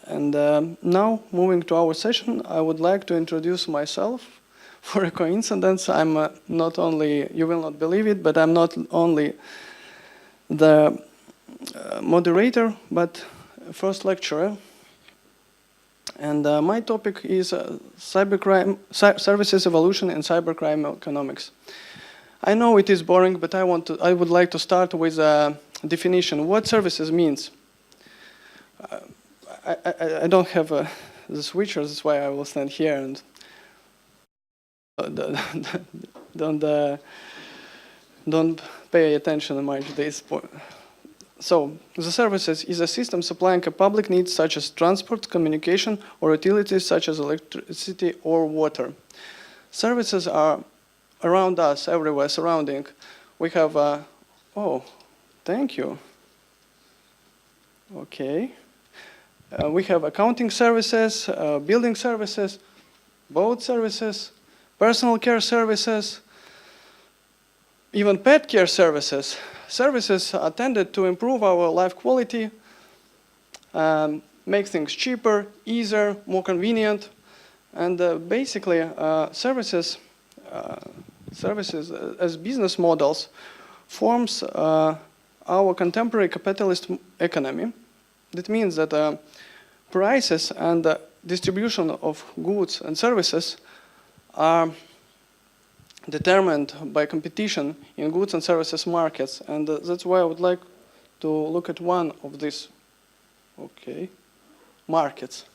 And now, moving to our session, I would like to introduce myself. For a coincidence, I'm not only, you will not believe it, but I'm not only the moderator, but first lecturer. And my topic is cybercrime, services evolution in cybercrime economics. I know it is boring, but I would like to start with a definition. What services means? I don't have the switcher, that's why I will stand here and don't pay attention much to this point. So, the services is a system supplying a public needs such as transport, communication, or utilities such as electricity or water. Services are around us, everywhere, surrounding. We have, oh, thank you. Okay. We have accounting services, building services, boat services, personal care services, even pet care services. Services are tended to improve our life quality, make things cheaper, easier, more convenient, and basically services as business models forms our contemporary capitalist economy. That means that prices and distribution of goods and services are determined by competition in goods and services markets, and that's why I would like to look at one of these markets.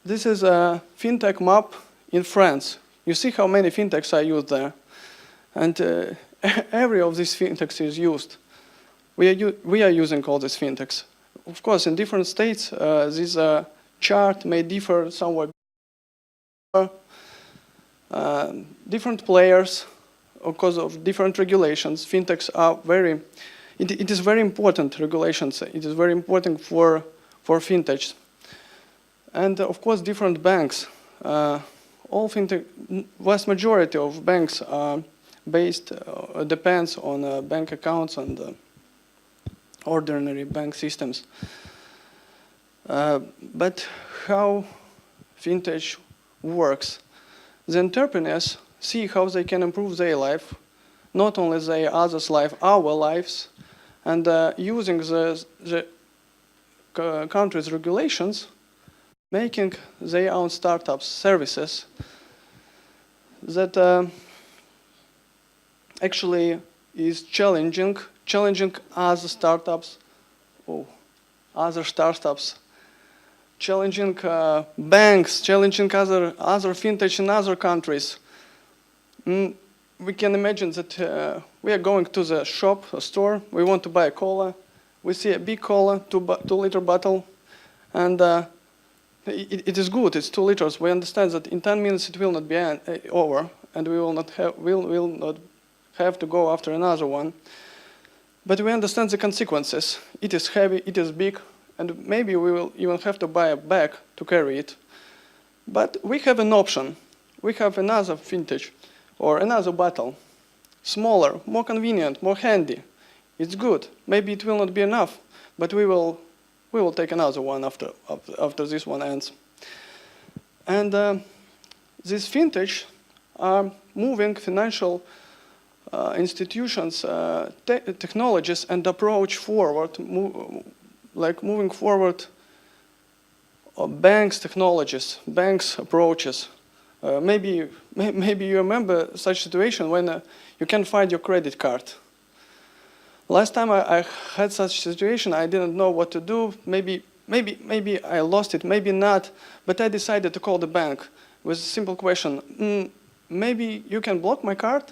This is a fintech map in France. You see how many fintechs are used there, and every of these fintechs is used. We are using all these fintechs. Of course, in different states, this chart may differ somewhat. Different players, because of different regulations. Fintechs are it is very important regulations. It is very important for fintechs. And of course, different banks. All fintech, vast majority of banks are depends on bank accounts and ordinary bank systems. But how fintech works? The entrepreneurs see how they can improve their life, not only their others' life, our lives, and using the country's regulations, making their own startups, services that actually is challenging other startups, challenging banks, challenging other fintech in other countries. We can imagine that we are going to the shop, a store, we want to buy a cola. We see a big cola, 2-liter bottle, and it is good, it's 2 liters. We understand that in 10 minutes it will not be over, and we will not have to go after another one. But we understand the consequences. It is heavy, it is big, and maybe we will even have to buy a bag to carry it. But we have an option. We have another fintech or another bottle. Smaller, more convenient, more handy. It's good. Maybe it will not be enough, but we will take another one after this one ends. And these fintech are moving financial institutions, technologies, and approach forward, moving forward banks' technologies, banks' approaches. Maybe you remember such situation when you can't find your credit card. Last time I had such situation, I didn't know what to do. Maybe I lost it, maybe not, but I decided to call the bank with a simple question. Maybe you can block my card?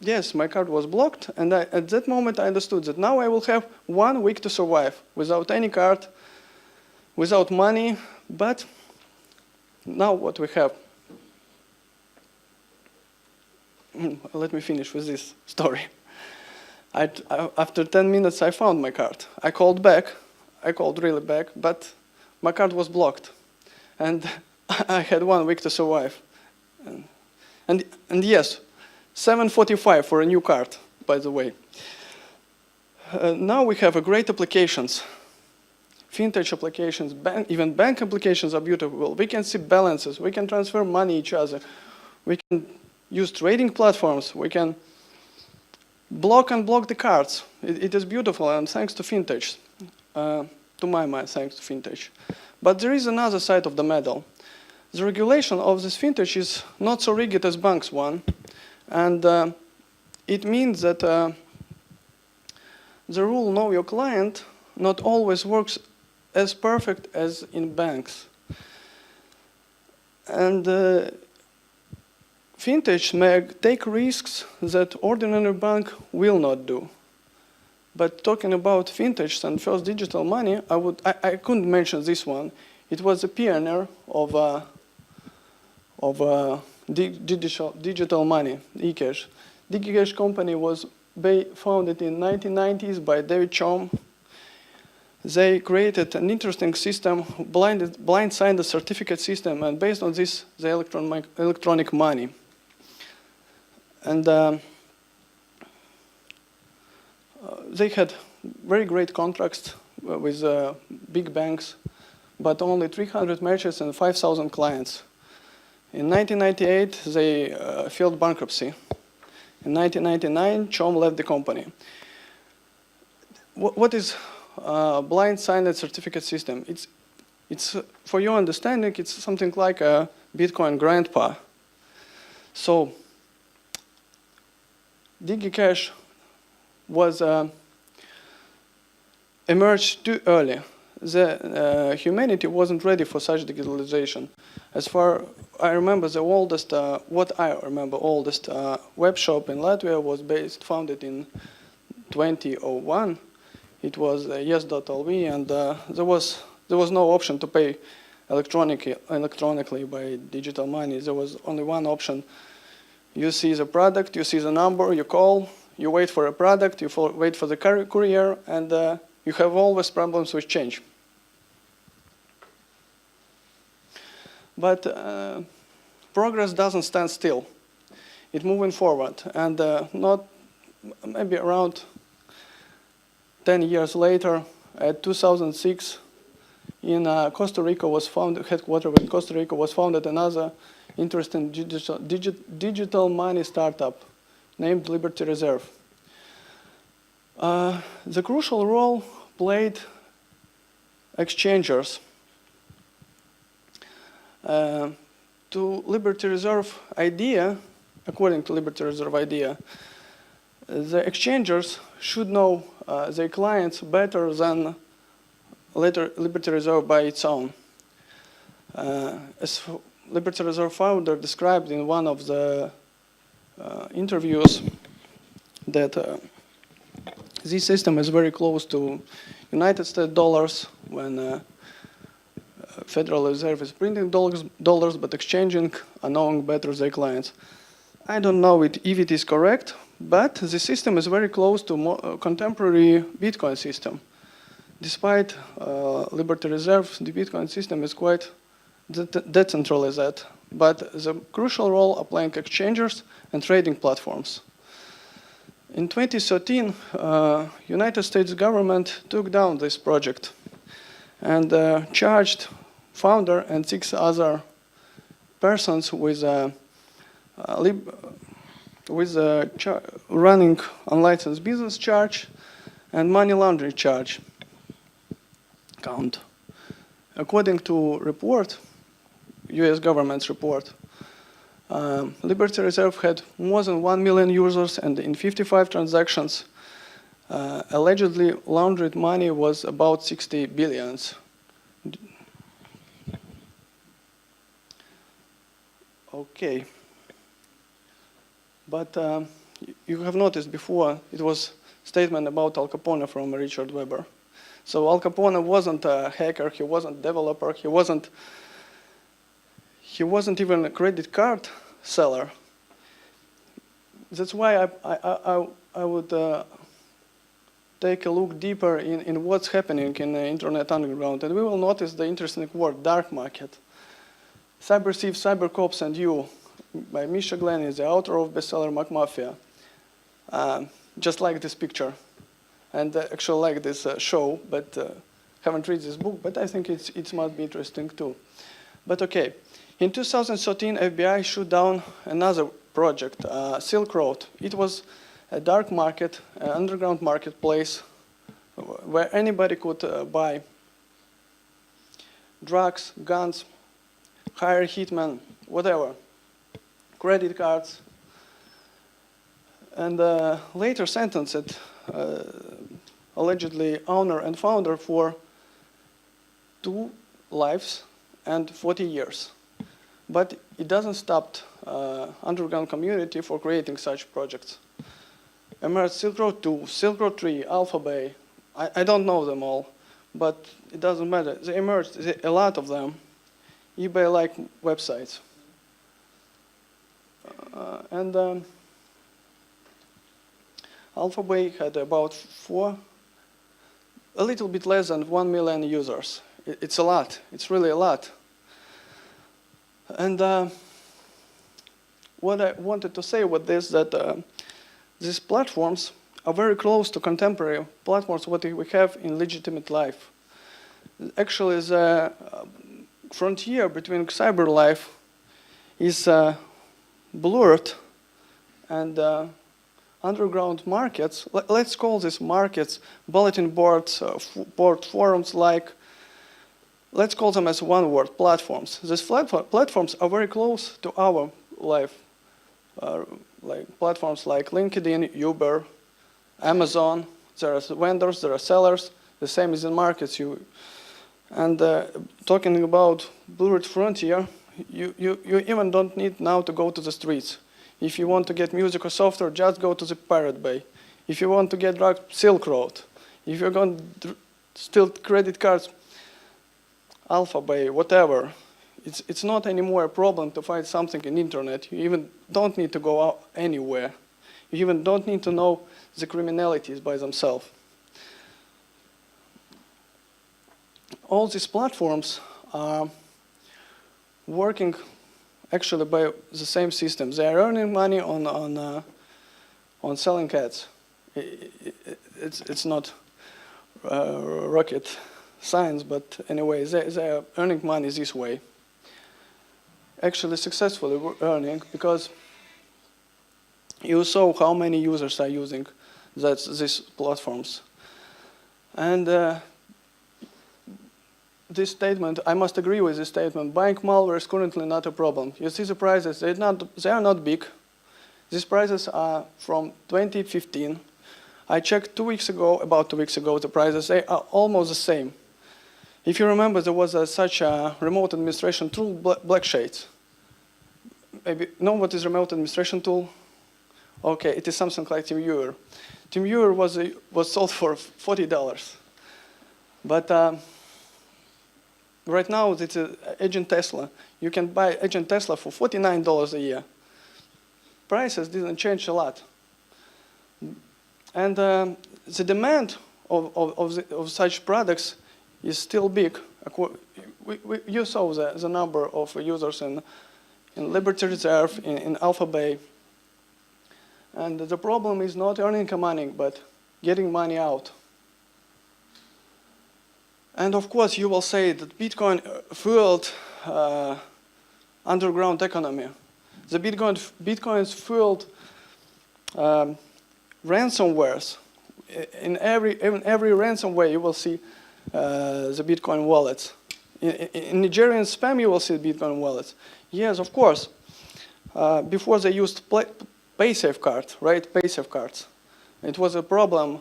Yes, my card was blocked, and at that moment I understood that now I will have 1 week to survive without any card, without money, but now what we have. Let me finish with this story. After 10 minutes I found my card. I called really back, but my card was blocked, and I had 1 week to survive. And yes, $7.45 for a new card, by the way. Now we have great applications. Fintech applications, even bank applications are beautiful. We can see balances, we can transfer money each other, we can use trading platforms, we can block and block the cards. It is beautiful, and thanks to fintech. To my mind, thanks to fintech. But there is another side of the medal. The regulation of this fintech is not so rigid as banks one, and it means that the rule know your client not always works as perfect as in banks. And fintech may take risks that ordinary bank will not do. But talking about fintech and first digital money, I couldn't mention this one. It was a pioneer of digital money, eCash. eCash company was founded in 1990s by David Chom. They created an interesting system, blind signed a certificate system, and based on this, the electronic money. And they had very great contracts with big banks, but only 300 merchants and 5,000 clients. In 1998, they filed bankruptcy. In 1999, Chom left the company. What is blind signed certificate system? It's for your understanding, it's something like a Bitcoin grandpa. So DigiCash was emerged too early. Humanity wasn't ready for such digitalization. As far I remember, the oldest, oldest web shop in Latvia was founded in 2001. It was yes.lv, and there was no option to pay electronically by digital money. There was only one option. You see the product, you see the number, you call, you wait for a product, you wait for the courier, and you have always problems with change. But progress doesn't stand still. It's moving forward, and not maybe around 10 years later, at 2006, in Costa Rica was founded, headquartered in Costa Rica was founded another interesting digital money startup named Liberty Reserve. The crucial role played exchangers. To Liberty Reserve idea, according to Liberty Reserve idea, the exchangers should know their clients better than Liberty Reserve by its own. As Liberty Reserve founder described in one of the interviews that this system is very close to United States dollars when Federal Reserve is printing dollars but exchanging and knowing better their clients. I don't know if it is correct, but the system is very close to contemporary Bitcoin system. Despite Liberty Reserve, the Bitcoin system is quite decentralized, but the crucial role are playing exchangers and trading platforms. In 2013, United States government took down this project and charged founder and 6 other persons with running unlicensed business charge and money laundering charge count. According to report, US government's report, Liberty Reserve had more than 1 million users, and in 55 transactions, allegedly laundered money was about 60 billions. Okay. But you have noticed before, it was a statement about Al Capone from Richard Weber. So Al Capone wasn't a hacker, he wasn't a developer, he wasn't even a credit card seller. That's why I would take a look deeper in what's happening in the internet underground, and we will notice the interesting word, dark market. Cyber Thieves, Cyber Cops, and You by Misha Glenn is the author of bestseller McMafia. Just like this picture. and actually like this show, but haven't read this book, but I think it must be interesting too. But okay, in 2013, FBI shut down another project, Silk Road. It was a dark market, an underground marketplace where anybody could buy drugs, guns, hire hitmen, whatever, credit cards, and later sentenced allegedly owner and founder for 2 lives and 40 years. But it doesn't stop underground community for creating such projects. Emerged Silk Road 2, Silk Road 3, Alpha Bay. I don't know them all, but it doesn't matter. They emerged, a lot of them, eBay-like websites. Alpha Bay had about a little bit less than 1 million users. It's a lot. It's really a lot. And what I wanted to say with this, that these platforms are very close to contemporary platforms what we have in legitimate life. Actually, the frontier between cyber life is blurred, and underground markets, let's call these markets bulletin boards, board forums, like, let's call them as one word, platforms. These platforms are very close to our life, like platforms like LinkedIn, Uber, Amazon. There are vendors, there are sellers, the same is in markets. And talking about blurred frontier, you even don't need now to go to the streets. If you want to get music or software, just go to the Pirate Bay. If you want to get drugs, Silk Road. If you're going to steal credit cards, Alpha Bay, whatever. It's not anymore a problem to find something in internet. You even don't need to go out anywhere. You even don't need to know the criminalities by themselves. All these platforms are working actually by the same system. They are earning money on selling ads. It's not rocket science, but anyway, they are earning money this way. Actually successfully earning, because you saw how many users are using these platforms. And this statement, I must agree with this statement, buying malware is currently not a problem. You see the prices, they are not big. These prices are from 2015. I checked about 2 weeks ago, the prices, they are almost the same. If you remember, there was such a remote administration tool, Blackshades. Maybe know what is remote administration tool? Okay, it is something like TeamViewer. TeamViewer was sold for $40. But right now, it's Agent Tesla. You can buy Agent Tesla for $49 a year. Prices didn't change a lot. And the demand of such products is still big. You saw the number of users in Liberty Reserve, in Alpha Bay. And the problem is not earning money, but getting money out. And of course, you will say that Bitcoin fueled underground economy. The Bitcoins fueled ransomwares. In every ransomware, you will see the Bitcoin wallets. In Nigerian spam, you will see Bitcoin wallets. Yes, of course. Before they used PaySafeCard, right? PaySafeCards. It was a problem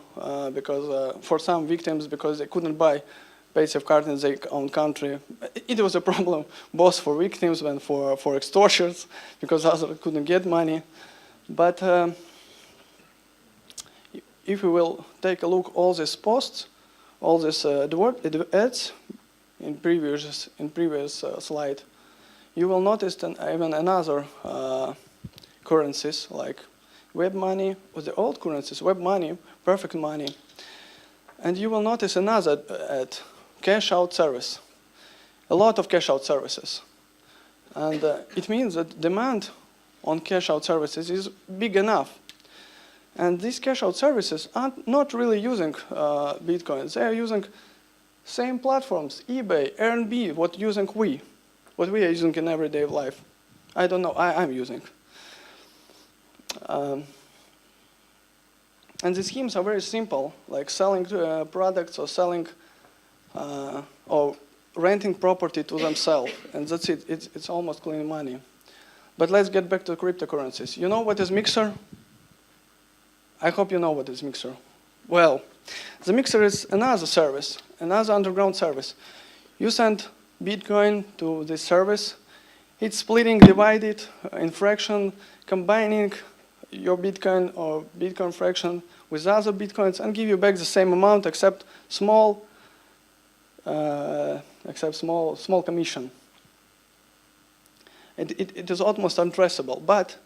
because for some victims, because they couldn't buy PaySafeCard in their own country. It was a problem both for victims and for extortioners, because others couldn't get money. But if we will take a look all these posts, all these ads in previous slide, you will notice even another currencies like web money, or the old currencies, web money, perfect money. And you will notice another ad, cash out service. A lot of cash out services. And it means that demand on cash out services is big enough. And these cash-out services are not really using Bitcoin. They are using same platforms, eBay, Airbnb, what we are using in everyday life. I don't know, I'm using. And the schemes are very simple, like selling products or selling or renting property to themselves, and that's it. It's almost clean money. But let's get back to cryptocurrencies. You know what is Mixer? I hope you know what is Mixer. Well, the Mixer is another service, another underground service. You send Bitcoin to this service. It's splitting, divided in fraction, combining your Bitcoin or Bitcoin fraction with other Bitcoins and give you back the same amount except small commission. It is almost untraceable, but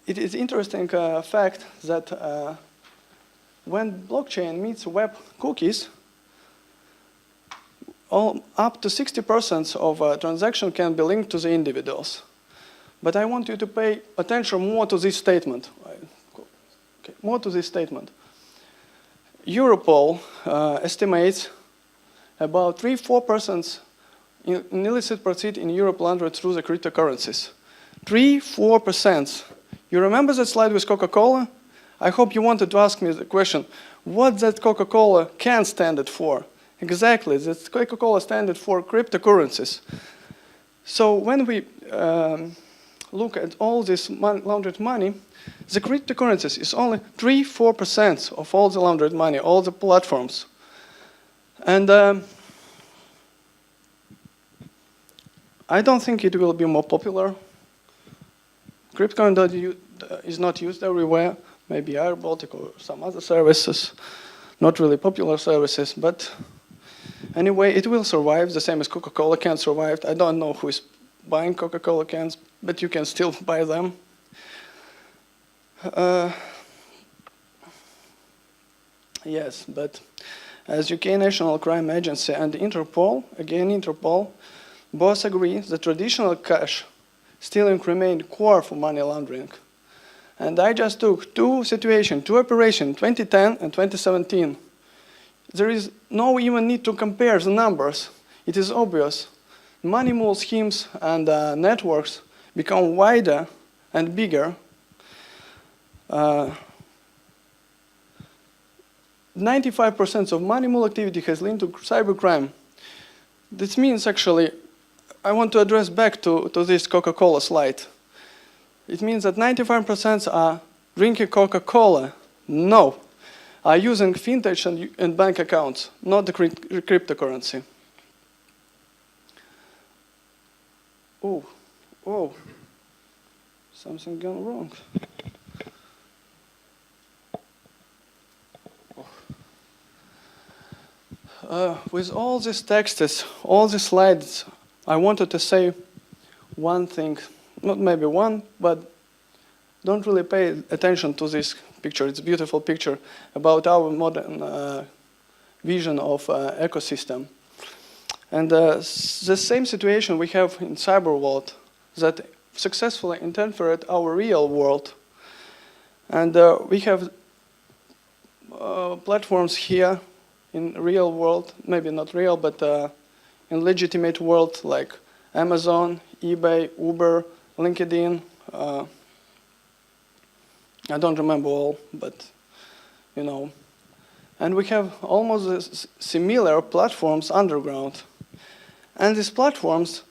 it is interesting fact that when blockchain meets web cookies, up to 60% of transaction can be linked to the individuals. But I want you to pay attention more to this statement. Okay, more to this statement. Europol estimates about 3–4% in illicit proceeds in Europe laundered through the cryptocurrencies. 3–4%. You remember that slide with Coca-Cola? I hope you wanted to ask me the question, what that Coca-Cola can stand it for? Exactly, that Coca-Cola stands for cryptocurrencies. So when we look at all this laundered money, the cryptocurrencies is only 3–4% of all the laundered money, all the platforms. And I don't think it will be more popular. Cryptcoin is not used everywhere, maybe airBaltic or some other services, not really popular services, but anyway, it will survive, the same as Coca-Cola can survive. I don't know who is buying Coca-Cola cans, but you can still buy them. Yes, but as UK National Crime Agency and Interpol, again Interpol, both agree that traditional cash still remain core for money laundering. And I just took two operations, 2010 and 2017. There is no even need to compare the numbers. It is obvious. Money mule schemes and networks become wider and bigger. 95% of money mule activity has linked to cybercrime. This means actually, I want to address back to this Coca-Cola slide. It means that 95% are drinking Coca-Cola. No, are using fintech and bank accounts, not the cryptocurrency. Oh, something gone wrong. With all these texts, all these slides, I wanted to say one thing, not maybe one, but don't really pay attention to this picture. It's a beautiful picture about our modern vision of ecosystem. And the same situation we have in cyber world that successfully interfered our real world. And we have platforms here in real world, maybe not real, but in legitimate world like Amazon, eBay, Uber, LinkedIn. I don't remember all, but you know. And we have almost similar platforms underground. And these platforms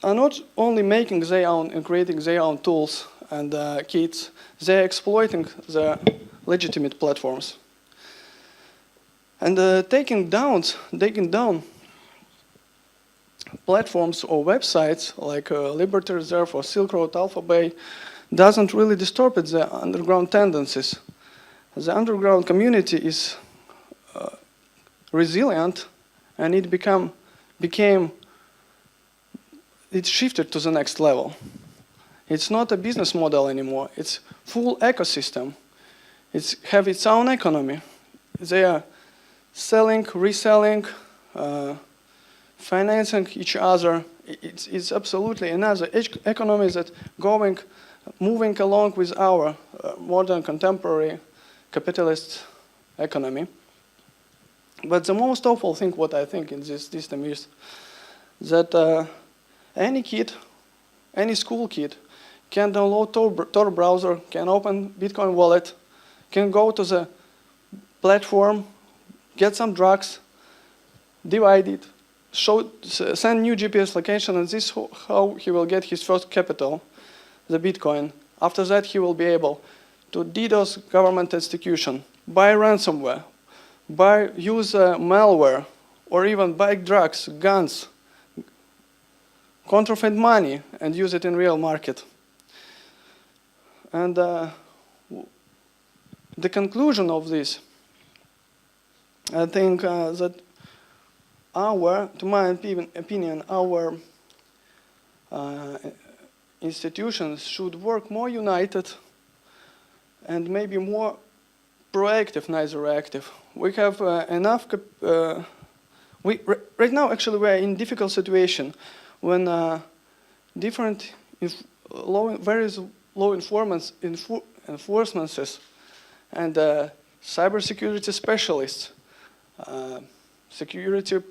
are not only making their own and creating their own tools and kits, they're exploiting the legitimate platforms. And taking down platforms or websites like Liberty Reserve or Silk Road Alpha Bay doesn't really disturb the underground tendencies. The underground community is resilient, and it shifted to the next level. It's not a business model anymore. It's full ecosystem. It's have its own economy. They are selling, reselling, financing each other. It's absolutely another economy that going moving along with our modern contemporary capitalist economy. But the most awful thing, what I think in this system is that any kid, any school kid, can download Tor browser, can open Bitcoin wallet, can go to the platform, get some drugs, divide it, send new GPS location, and this is how he will get his first capital, the Bitcoin. After that, he will be able to DDoS government institution, buy ransomware, use malware, or even buy drugs, guns, counterfeit money, and use it in real market. And the conclusion of this, I think that to my opinion, our institutions should work more united and maybe more proactive, neither reactive. We have enough. Right now, actually, we are in a difficult situation when different various law enforcements and cybersecurity specialists, security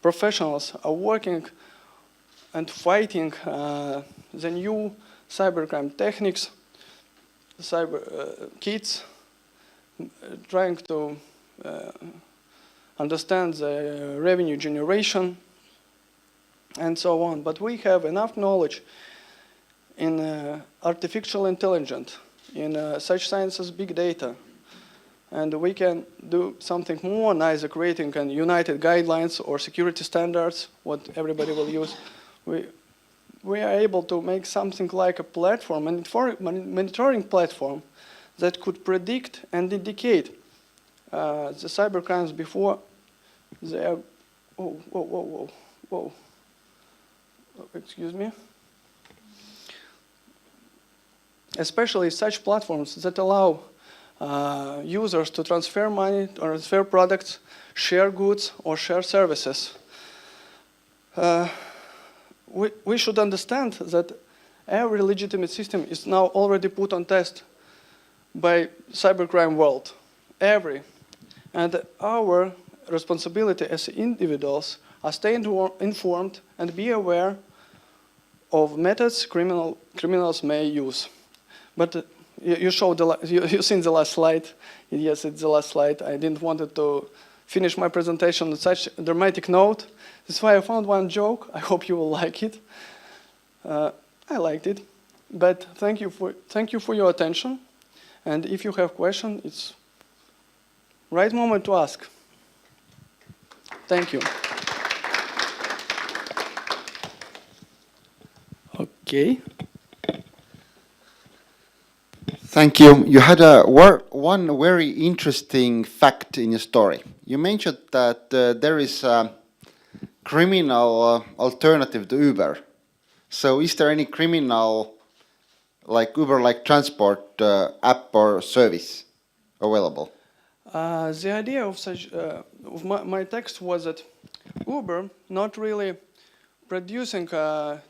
professionals are working and fighting the new cybercrime techniques, kids trying to understand the revenue generation and so on. But we have enough knowledge in artificial intelligence, in such science as big data. And we can do something more, neither creating a united guidelines or security standards, what everybody will use. We are able to make something like a platform, a monitoring platform that could predict and indicate the cybercrimes before they are, whoa. Excuse me. Especially such platforms that allow users to transfer money, or transfer products, share goods, or share services. We should understand that every legitimate system is now already put on test by cybercrime world. Every. And our responsibility as individuals are stay informed and be aware of methods criminals may use. But you seen the last slide. Yes, it's the last slide. I didn't want to finish my presentation on such a dramatic note. That's why I found one joke. I hope you will like it. I liked it. But thank you for your attention. And if you have questions, it's right moment to ask. Thank you. Okay. Thank you. You had one very interesting fact in your story. You mentioned that there is a criminal alternative to Uber. So is there any criminal, like Uber-like transport app or service available? The idea of such of my text was that Uber not really producing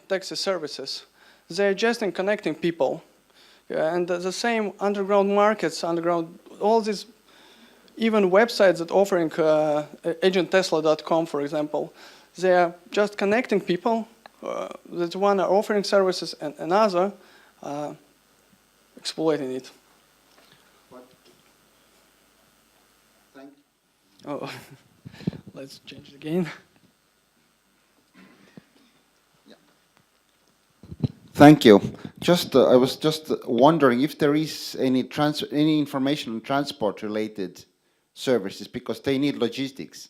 taxi services. They're just in connecting people. And the same underground markets, all these even websites that offering agenttesla.com, for example, they are just connecting people. That one are offering services and another exploiting it. Thank you. Oh, let's change it again. Thank you. I was just wondering if there is any information on transport-related services, because they need logistics.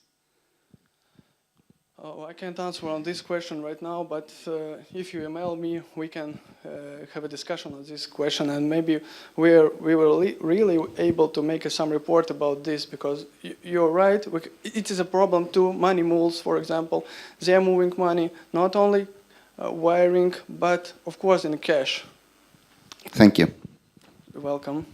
Oh, I can't answer on this question right now, but if you email me, we can have a discussion on this question, and maybe we were really able to make some report about this, because you're right. It is a problem too. Money mules, for example, they are moving money not only wiring, but of course in cash. Thank you. You're welcome.